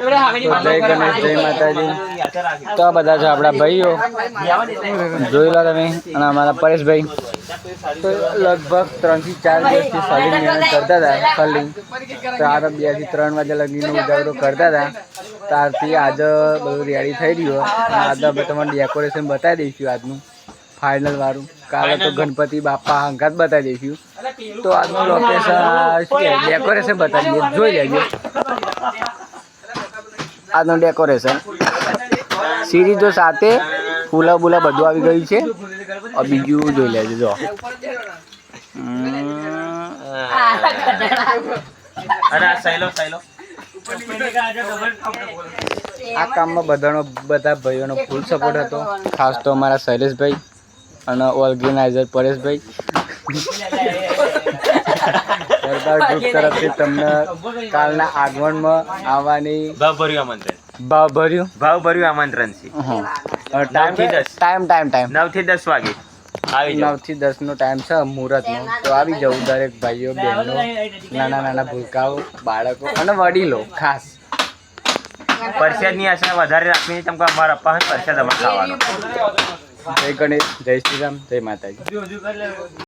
જય ગણેશ, જય માતાજી. તો આ બધા છે આપણા ભાઈઓ, જોઈ લો તમે. અને અમારા પરેશભાઈ તો લગભગ 3 થી 4 દિવસથી સલીમ મહેનત કરતા હતા. સલીમ તો આ 2 થી 3 વાગ્યા લગીનો ઉજાગરો કરતા હતા. ત્યારથી આજે બધું રેડી થઈ રહ્યું. અને આજે આપણે તમને ડેકોરેશન બતાવી દઈશું આજનું ફાઇનલ વાળું. કાલે તો ગણપતિ બાપા હંગાત બતાવી દઈશું. તો આજનું લોકેશન ડેકોરેશન બતાવીએ, જોઈ લેજો. આજનું ડેકોરેશન સિરીઝો સાથે ફૂલા બુલા બધું આવી ગયું છે. બીજું જોઈ લેજો. જો આ કામમાં બધા ભાઈઓનો ફૂલ સપોર્ટ હતો. ખાસ તો અમારા શૈલેષભાઈ અને ઓર્ગેનાઇઝર પરેશભાઈ. સરદાર ગ્રુપ તરફથી તમને કાલના આગમનમાં આવવાની ભાવભર્યું આમંત્રણ છે. ટાઈમ 9 થી 10 વાગે 9 થી 10 નો ટાઈમ છે મુહૂર્તનો. તો આવી જવું દરેક ભાઈઓ બહેનો, નાના ભૂલકાઓ, બાળકો અને વડીલો. ખાસ પરસાદની આશા વધારે રાખીને તમને અમારા અપ્પા પરસાદ અમારે ખાવાનો. જય ગણેશ, જય શ્રી રામ, જય માતાજી.